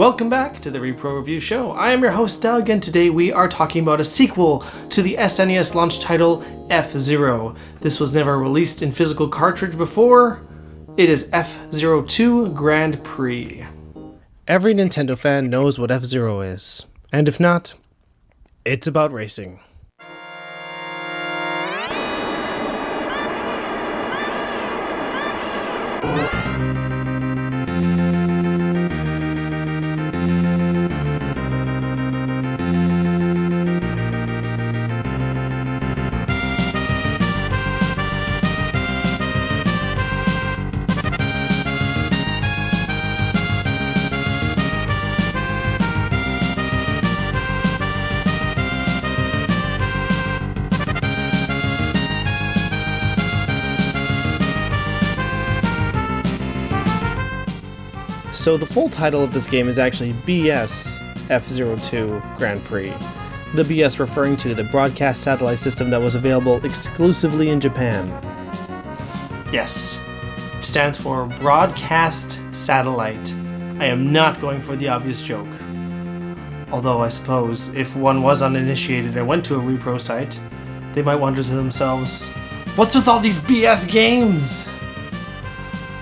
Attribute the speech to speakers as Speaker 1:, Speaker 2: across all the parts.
Speaker 1: Welcome back to the Repro Review Show. I am your host Doug, and today we are talking about a sequel to the SNES launch title F-Zero. This was never released in physical cartridge before. It is F-Zero 2 Grand Prix. Every Nintendo fan knows what F-Zero is, and if not, it's about racing. So the full title of this game is actually BS F-Zero 2 Grand Prix. The BS referring to the broadcast satellite system that was available exclusively in Japan. Yes, it stands for Broadcast Satellite. I am not going for the obvious joke. Although I suppose if one was uninitiated and went to a repro site, they might wonder to themselves, what's with all these BS games?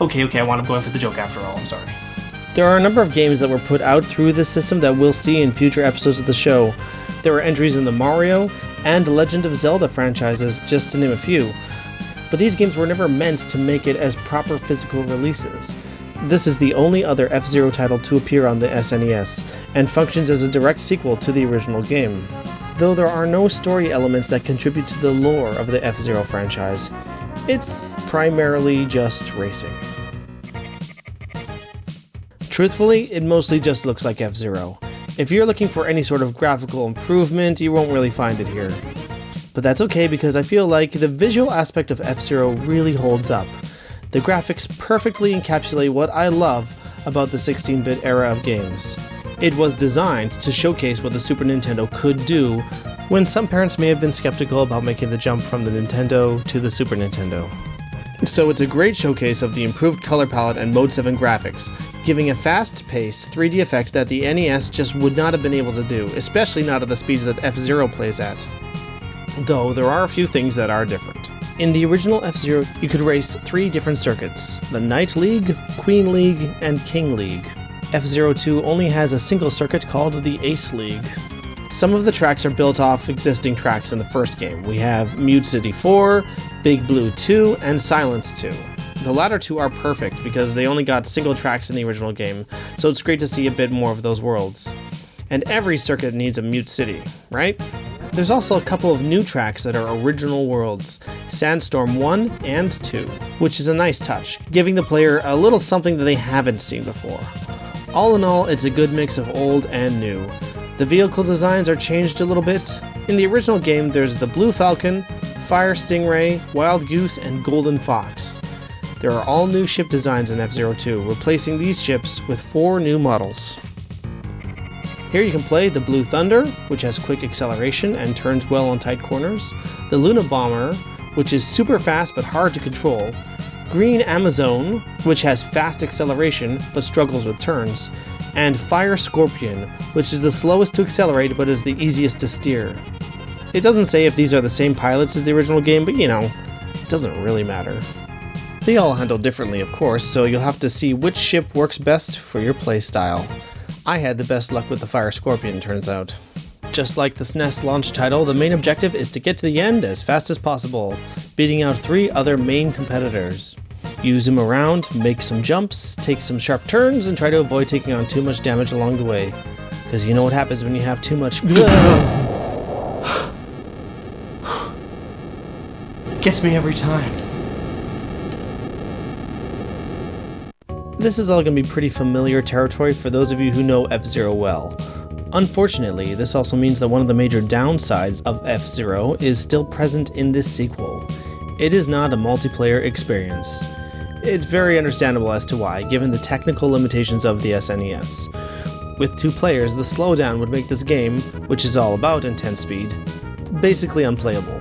Speaker 1: Okay, I wound up going for the joke after all, I'm sorry. There are a number of games that were put out through this system that we'll see in future episodes of the show. There were entries in the Mario and Legend of Zelda franchises, just to name a few. But these games were never meant to make it as proper physical releases. This is the only other F-Zero title to appear on the SNES, and functions as a direct sequel to the original game. Though there are no story elements that contribute to the lore of the F-Zero franchise, it's primarily just racing. Truthfully, it mostly just looks like F-Zero. If you're looking for any sort of graphical improvement, you won't really find it here. But that's okay, because I feel like the visual aspect of F-Zero really holds up. The graphics perfectly encapsulate what I love about the 16-bit era of games. It was designed to showcase what the Super Nintendo could do, when some parents may have been skeptical about making the jump from the Nintendo to the Super Nintendo. So it's a great showcase of the improved color palette and Mode 7 graphics, giving a fast-paced 3D effect that the NES just would not have been able to do, especially not at the speeds that F-Zero plays at. Though there are a few things that are different. In the original F-Zero, you could race 3 different circuits: the Knight League, Queen League, and King League. F-Zero 2 only has a single circuit called the Ace League. Some of the tracks are built off existing tracks in the first game. We have Mute City 4, Big Blue 2, and Silence 2. The latter two are perfect because they only got single tracks in the original game, so it's great to see a bit more of those worlds. And every circuit needs a Mute City, right? There's also a couple of new tracks that are original worlds, Sandstorm 1 and 2, which is a nice touch, giving the player a little something that they haven't seen before. All in all, it's a good mix of old and new. The vehicle designs are changed a little bit. In the original game, there's the Blue Falcon, Fire Stingray, Wild Goose, and Golden Fox. There are all new ship designs in F-Zero 2, replacing these ships with 4 new models. Here you can play the Blue Thunder, which has quick acceleration and turns well on tight corners, the Luna Bomber, which is super fast but hard to control, Green Amazon, which has fast acceleration but struggles with turns, and Fire Scorpion, which is the slowest to accelerate but is the easiest to steer. It doesn't say if these are the same pilots as the original game, but it doesn't really matter. They all handle differently, of course, so you'll have to see which ship works best for your playstyle. I had the best luck with the Fire Scorpion, turns out. Just like the SNES launch title, the main objective is to get to the end as fast as possible, beating out 3 other main competitors. You zoom around, make some jumps, take some sharp turns, and try to avoid taking on too much damage along the way. Because you know what happens when you have too much... Gets me every time. This is all going to be pretty familiar territory for those of you who know F-Zero well. Unfortunately, this also means that one of the major downsides of F-Zero is still present in this sequel. It is not a multiplayer experience. It's very understandable as to why, given the technical limitations of the SNES. With 2 players, the slowdown would make this game, which is all about intense speed, basically unplayable.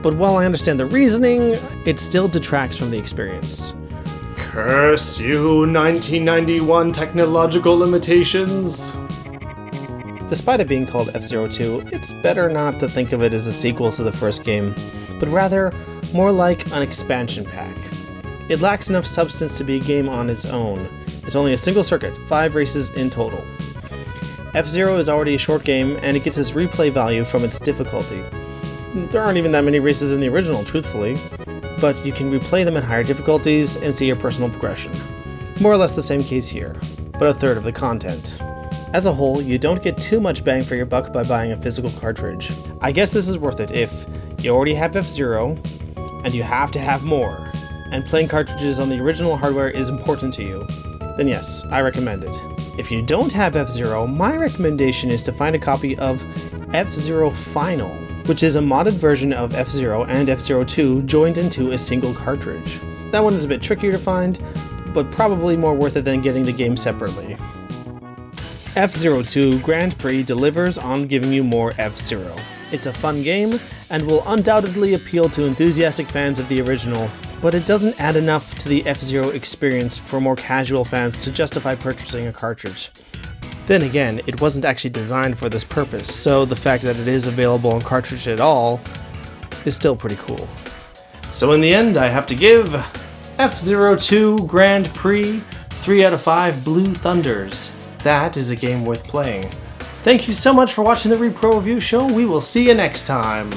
Speaker 1: But while I understand the reasoning, it still detracts from the experience. Curse you, 1991 technological limitations! Despite it being called F-Zero 2, it's better not to think of it as a sequel to the first game, but rather more like an expansion pack. It lacks enough substance to be a game on its own. It's only a single circuit, 5 races in total. F-Zero is already a short game, and it gets its replay value from its difficulty. There aren't even that many races in the original, truthfully, but you can replay them at higher difficulties and see your personal progression. More or less the same case here, but a third of the content. As a whole, you don't get too much bang for your buck by buying a physical cartridge. I guess this is worth it if you already have F-Zero, and you have to have more, and playing cartridges on the original hardware is important to you, then yes, I recommend it. If you don't have F-Zero, my recommendation is to find a copy of F-Zero Final, which is a modded version of F-Zero and F-Zero 2 joined into a single cartridge. That one is a bit trickier to find, but probably more worth it than getting the game separately. F-Zero 2 Grand Prix delivers on giving you more F-Zero. It's a fun game, and will undoubtedly appeal to enthusiastic fans of the original, but it doesn't add enough to the F-Zero experience for more casual fans to justify purchasing a cartridge. Then again, it wasn't actually designed for this purpose, so the fact that it is available on cartridge at all is still pretty cool. So in the end, I have to give F-Zero 2 Grand Prix 3 out of 5 Blue Thunders. That is a game worth playing. Thank you so much for watching the Repro Review Show. We will see you next time.